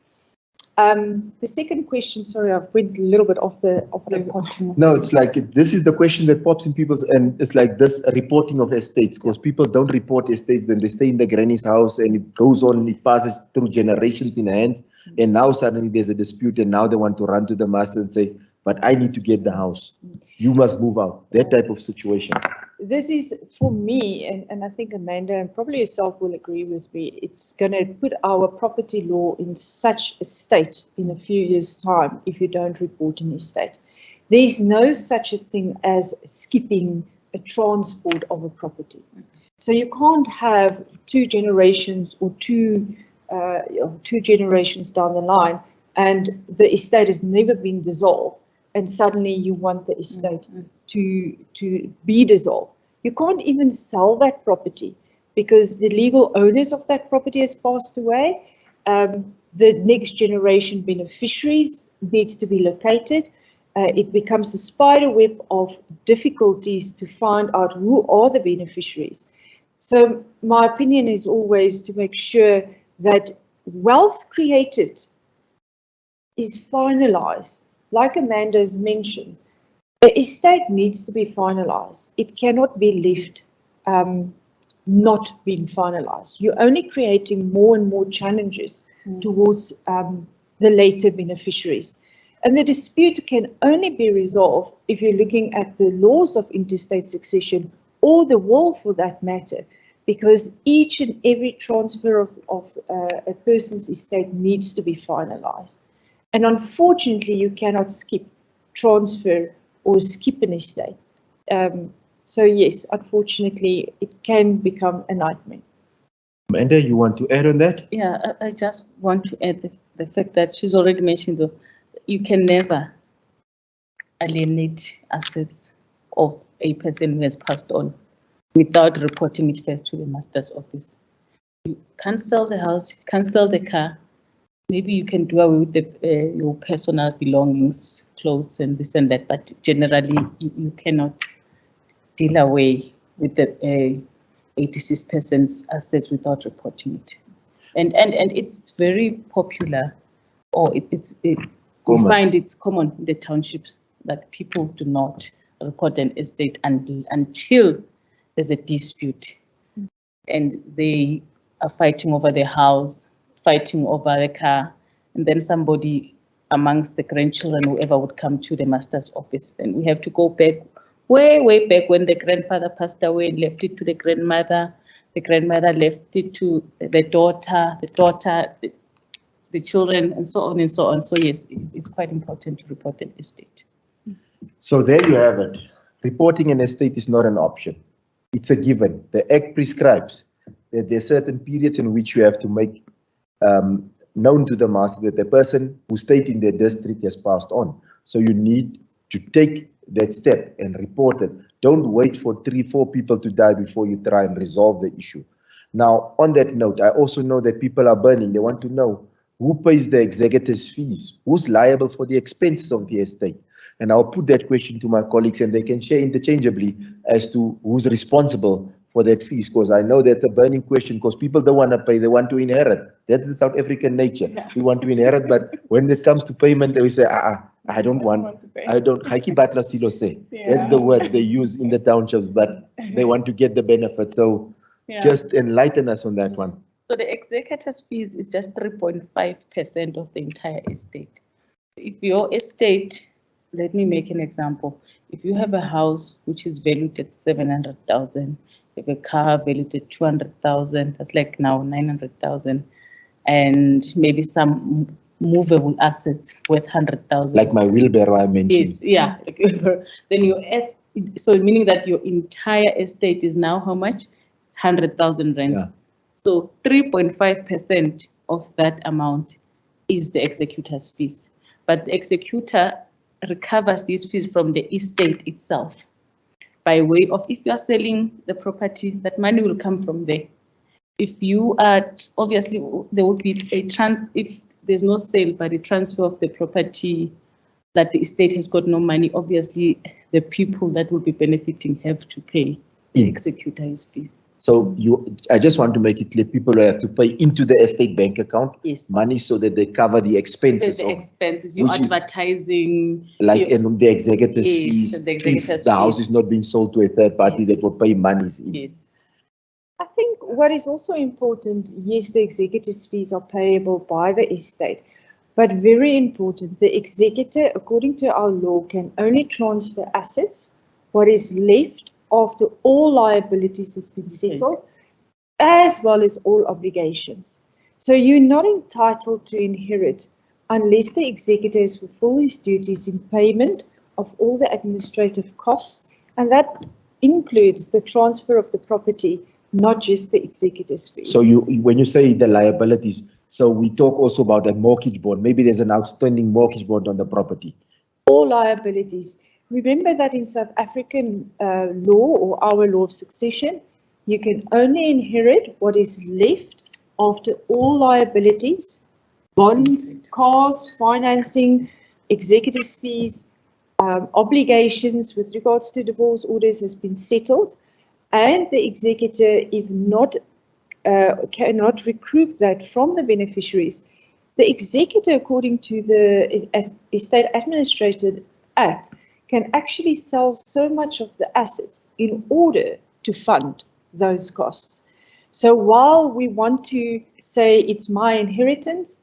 The second question, sorry, I've went a little bit off the continent. No, it's like, this is the question that pops in people's, and it's like this reporting of estates, because people don't report estates, then they stay in the granny's house and it goes on, it passes through generations in hands, and now suddenly there's a dispute and now they want to run to the master and say, but I need to get the house. You must move out. That type of situation. This is, for me, and I think Amanda and probably yourself will agree with me, it's going to put our property law in such a state in a few years' time if you don't report an estate. There's no such a thing as skipping a transport of a property. So you can't have 2 generations or two generations down the line and the estate has never been dissolved, and suddenly you want the estate to be dissolved. You can't even sell that property because the legal owners of that property has passed away. The next generation beneficiaries needs to be located. It becomes a spider web of difficulties to find out who are the beneficiaries. So my opinion is always to make sure that wealth created is finalized. Like Amanda has mentioned, the estate needs to be finalized. It cannot be left not being finalized. You're only creating more and more challenges towards the later beneficiaries. And the dispute can only be resolved if you're looking at the laws of interstate succession or the will for that matter, because each and every transfer of a person's estate needs to be finalized. And unfortunately, you cannot skip transfer or skip an estate. So yes, unfortunately, it can become a nightmare. Amanda, you want to add on that? Yeah, I just want to add the fact that she's already mentioned, though, you can never alienate assets of a person who has passed on without reporting it first to the master's office. You can't sell the house, you can't sell the car. Maybe you can do away with your personal belongings, clothes and this and that, but generally you cannot deal away with the a deceased person's assets without reporting it. And it's very popular, or we find it's common in the townships that people do not report an estate until there's a dispute and they are fighting over the house, fighting over the car, and then somebody amongst the grandchildren, whoever would come to the master's office, then we have to go back, way back when the grandfather passed away and left it to the grandmother left it to the daughter, the children, and so on and so on. So yes, it's quite important to report an estate. So there you have it. Reporting an estate is not an option. It's a given. The Act prescribes that there are certain periods in which you have to make known to the master that the person who stayed in their district has passed on. So you need to take that step and report it. Don't wait for 3-4 people to die before you try and resolve the issue. Now, on that note, I also know that people are burning. They want to know who pays the executors' fees, who's liable for the expenses of the estate. And I'll put that question to my colleagues and they can share interchangeably as to who's responsible for that fees, because I know that's a burning question because people don't want to pay, they want to inherit. That's the South African nature. Yeah. We want to inherit, but when it comes to payment, they say, I don't want to pay. I don't, Haiki Batla Silo say. That's Yeah. the words they use in the townships, but they want to get the benefit. So Yeah. just enlighten us on that one. So the executor's fees is just 3.5% of the entire estate. If your estate, let me make an example. If you have a house which is valued at 700,000, you have a car valued at 200,000, that's like now 900,000, and maybe some movable assets worth 100,000. Like my wheelbarrow I mentioned. Yes, yeah. Then so meaning that your entire estate is now how much? It's 100,000 rand. Yeah. So 3.5% of that amount is the executor's fees. But the executor recovers these fees from the estate itself by way of, if you are selling the property, that money will come from there. If you are, obviously there will be if there's no sale, but a transfer of the property that the estate has got no money, obviously the people that will be benefiting have to pay the executor his fees. So I just want to make it clear, people have to pay into the estate bank account money so that they cover the expenses. The expenses, your advertising. Like the executor's fees, if the house is not being sold to a third party that will pay monies in. Yes. I think what is also important, yes, the executor's fees are payable by the estate, but very important, the executor, according to our law, can only transfer assets, what is left after all liabilities has been settled, as well as all obligations. So you're not entitled to inherit unless the executor has fulfilled his duties in payment of all the administrative costs, and that includes the transfer of the property, not just the executor's fees. So when you say the liabilities, so we talk also about a mortgage bond. Maybe there's an outstanding mortgage bond on the property. All liabilities. Remember that in South African law, or our law of succession, you can only inherit what is left after all liabilities, bonds, cars, financing, executor's fees, obligations with regards to divorce orders has been settled, and the executor, if not, cannot recoup that from the beneficiaries. The executor, according to the Estate Administrator Act, can actually sell so much of the assets in order to fund those costs. So while we want to say it's my inheritance,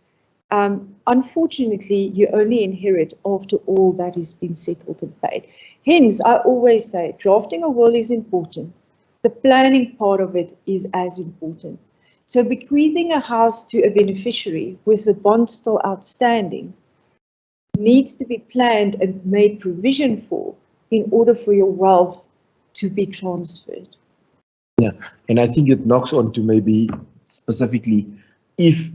unfortunately, you only inherit after all that has been settled and paid. Hence, I always say drafting a will is important. The planning part of it is as important. So bequeathing a house to a beneficiary with the bond still outstanding needs to be planned and made provision for in order for your wealth to be transferred. Yeah, and I think it knocks on to maybe specifically if,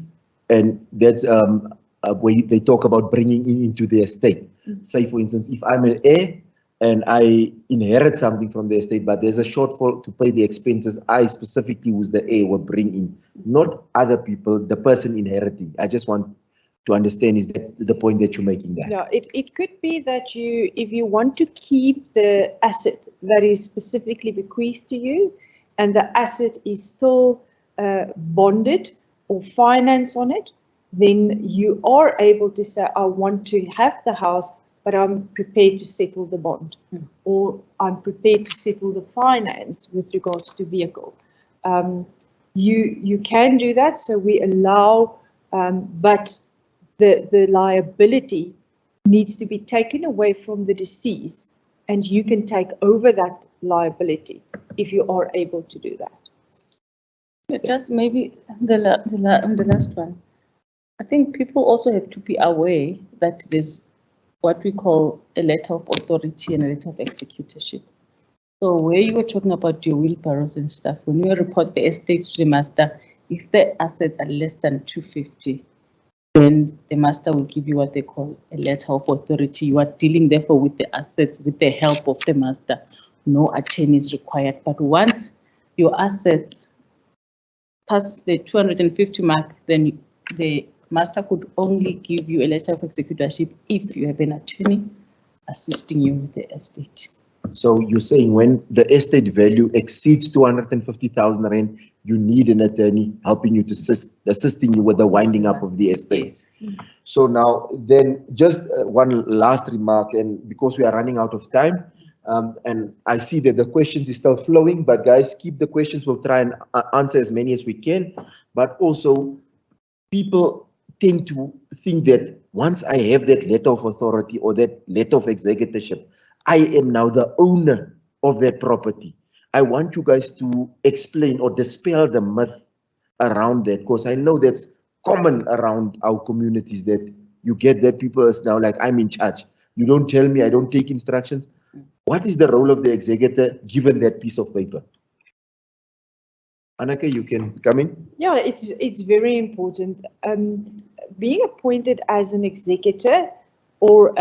and that's where they talk about bringing into the estate. Say, for instance, if I'm an heir and I inherit something from the estate, but there's a shortfall to pay the expenses, I specifically, who's the heir, will bring in, not other people, the person inheriting. I just want to understand, is that the point that you're making there? Yeah, it could be that if you want to keep the asset that is specifically bequeathed to you, and the asset is still bonded or finance on it, then you are able to say, I want to have the house, but I'm prepared to settle the bond, or I'm prepared to settle the finance with regards to vehicle. You can do that, so we allow, but the liability needs to be taken away from the deceased, and you can take over that liability if you are able to do that. Just maybe the last one. I think people also have to be aware that there's what we call a letter of authority and a letter of executorship. So where you were talking about your wheelbarrows and stuff, when you report the estate to the master, if the assets are less than 250, then the master will give you what they call a letter of authority. You are dealing therefore with the assets with the help of the master. No attorney is required. But once your assets pass the 250 mark, then the master could only give you a letter of executorship if you have an attorney assisting you with the estate. So you're saying when the estate value exceeds 250,000 rand, you need an attorney helping you to assisting you with the winding up of the estate. Yes. So now then just one last remark, and because we are running out of time, and I see that the questions is still flowing, but guys, keep the questions. We'll try and answer as many as we can. But also, people tend to think that once I have that letter of authority or that letter of executorship, I am now the owner of that property. I want you guys to explain or dispel the myth around that, because I know that's common around our communities, that you get that people is now like, I'm in charge. You don't tell me, I don't take instructions. What is the role of the executor given that piece of paper? Anneke, you can come in. Yeah, it's very important. Being appointed as an executor, or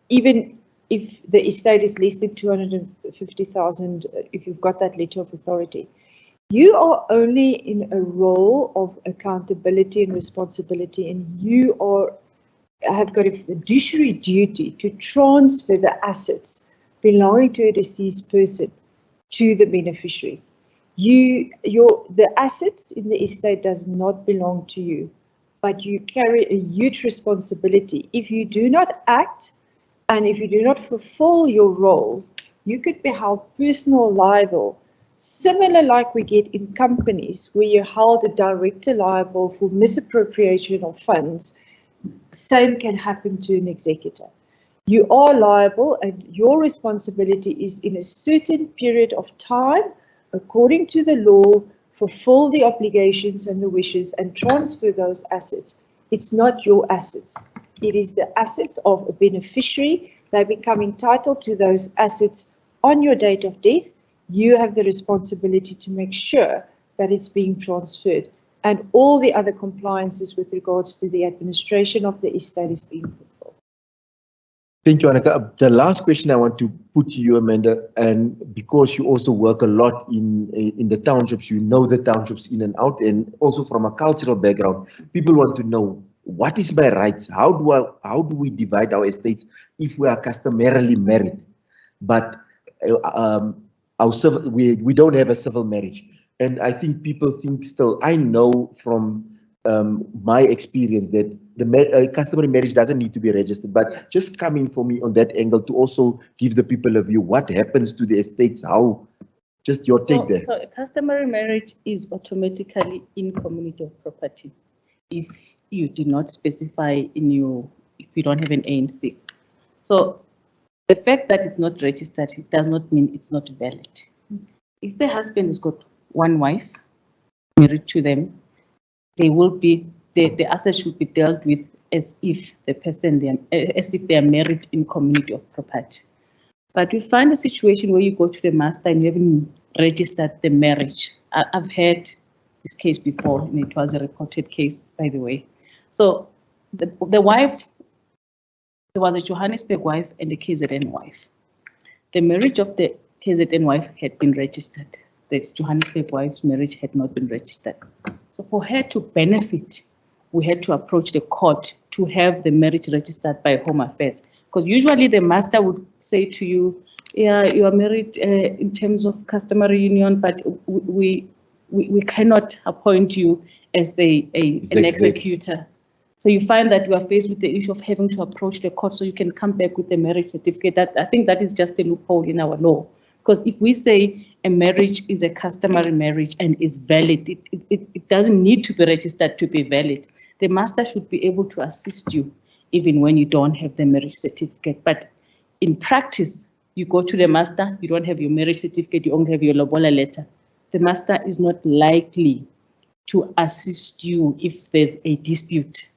even if the estate is less than 250,000, if you've got that letter of authority, you are only in a role of accountability and responsibility, and you have got a fiduciary duty to transfer the assets belonging to a deceased person to the beneficiaries. The assets in the estate does not belong to you, but you carry a huge responsibility. If you do not act and if you do not fulfill your role, you could be held personal liable. Similar like we get in companies where you hold a director liable for misappropriation of funds, same can happen to an executor. You are liable and your responsibility is in a certain period of time, according to the law, fulfill the obligations and the wishes and transfer those assets. It's not your assets. It is the assets of a beneficiary. They become entitled to those assets on your date of death. You have the responsibility to make sure that it's being transferred, and all the other compliances with regards to the administration of the estate is being fulfilled. Thank you, Anneke. The last question I want to put to you, Amanda, and because you also work a lot in the townships, you know the townships in and out, and also from a cultural background, people want to know, what is my rights? How do we divide our estates if we are customarily married, but we don't have a civil marriage? And I think people think still, I know from my experience that the customary marriage doesn't need to be registered, but just coming for me on that angle to also give the people a view, what happens to the estates, how, just your take there. So customary marriage is automatically in community of property if you did not specify if you don't have an ANC. So the fact that it's not registered, it does not mean it's not valid. If the husband has got one wife married to them, they will be the assets should be dealt with as if they are married in community of property. But you find a situation where you go to the master and you haven't registered the marriage. I've had this case before, and it was a reported case, by the way. So the wife, there was a Johannesburg wife and a KZN wife. The marriage of the KZN wife had been registered. The Johannesburg wife's marriage had not been registered. So for her to benefit, we had to approach the court to have the marriage registered by Home Affairs. Because usually the master would say to you, yeah, you are married in terms of customary union, but we cannot appoint you as an executor. So you find that you are faced with the issue of having to approach the court so you can come back with a marriage certificate. I think that is just a loophole in our law. Because if we say a marriage is a customary marriage and is valid, it doesn't need to be registered to be valid. The master should be able to assist you even when you don't have the marriage certificate. But in practice, you go to the master, you don't have your marriage certificate, you only have your lobola letter. The master is not likely to assist you if there's a dispute,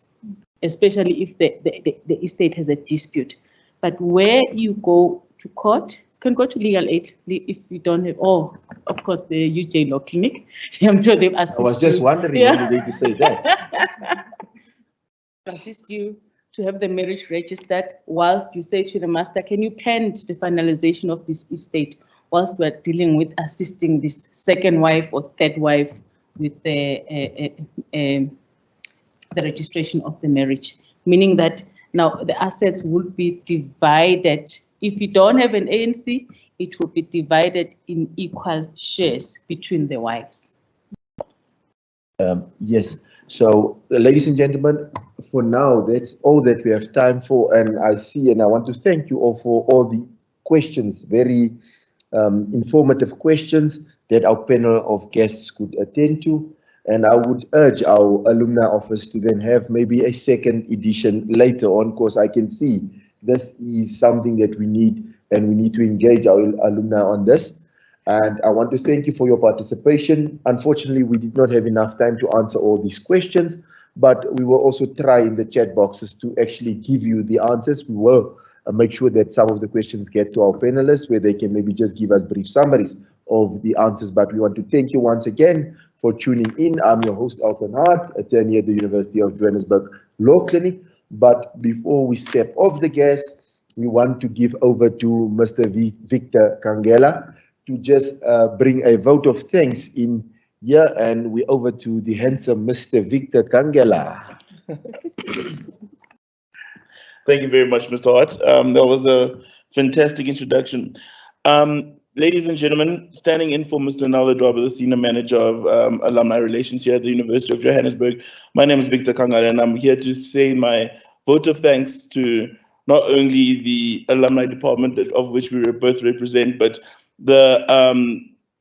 especially if the estate has a dispute. But where you go to court, you can go to legal aid if you don't have, of course, the UJ Law Clinic. I'm sure they've assisted you. I was just wondering when you're going to say that. Assist you to have the marriage registered whilst you say to the master, can you pend the finalization of this estate? whilst we're dealing with assisting this second wife or third wife with the registration of the marriage, meaning that now the assets would be divided. If you don't have an ANC, it will be divided in equal shares between the wives. Yes. So, ladies and gentlemen, for now, that's all that we have time for. And I see, and I want to thank you all for all the questions, very informative questions that our panel of guests could attend to. And I would urge our alumni office to then have maybe a second edition later on, because I can see this is something that we need, and we need to engage our alumni on this. And I want to thank you for your participation. Unfortunately, we did not have enough time to answer all these questions, but we will also try in the chat boxes to actually give you the answers. We will make sure that some of the questions get to our panelists, where they can maybe just give us brief summaries of the answers. But we want to thank you once again for tuning in. I'm your host, Alton Hart, attorney at the University of Johannesburg Law Clinic. But before we step off the gas, we want to give over to Mr. Victor Kangela to just bring a vote of thanks in here, and we're over to the handsome Mr. Victor Kangela. Thank you very much, Mr. Hart. That was a fantastic introduction. Ladies and gentlemen, standing in for Mr. Nala Dwaba, the Senior Manager of Alumni Relations here at the University of Johannesburg, my name is Victor Kangala, and I'm here to say my vote of thanks to not only the Alumni Department, of which we both represent, but the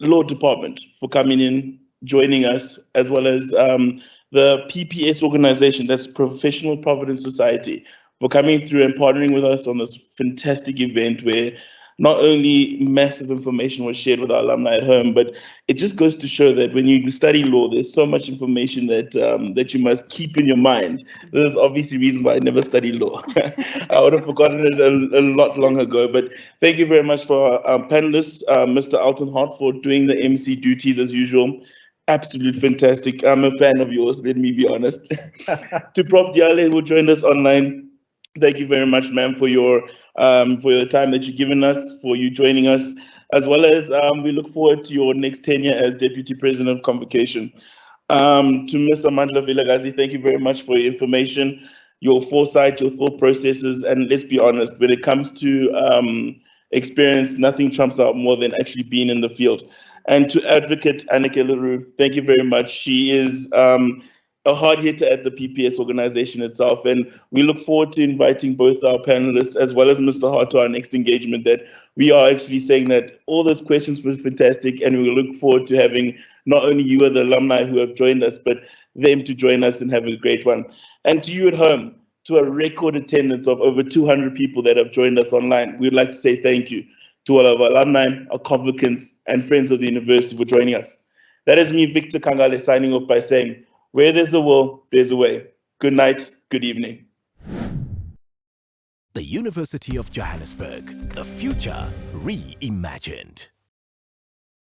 Law Department for coming in, joining us, as well as the PPS organization, that's Professional Providence Society, for coming through and partnering with us on this fantastic event where not only massive information was shared with our alumni at home, but it just goes to show that when you study law, there's so much information that that you must keep in your mind. There's obviously reason why I never studied law. I would have forgotten it a lot long ago. But thank you very much for our panelists, Mr. Alton Hart, for doing the MC duties as usual. Absolute fantastic. I'm a fan of yours, let me be honest. To Prof. Diale, who joined us online, thank you very much, ma'am, for your time that you've given us, for you joining us, as well as we look forward to your next tenure as Deputy President of Convocation. To Ms. Amandla Vilagazi, thank you very much for your information, your foresight, your thought processes, and let's be honest, when it comes to experience, nothing trumps out more than actually being in the field. And to Advocate Anneke Leroux, thank you very much. She is a hard hitter at the PPS organization itself, and we look forward to inviting both our panelists as well as Mr. Hart to our next engagement. That we are actually saying that all those questions were fantastic, and we look forward to having not only you and the alumni who have joined us, but them to join us and have a great one. And to you at home, to a record attendance of over 200 people that have joined us online, we'd like to say thank you to all of our alumni, our convocants, and friends of the university for joining us. That is me, Victor Kangale, signing off by saying, where there's a will, there's a way. Good night, good evening. The University of Johannesburg, the future reimagined.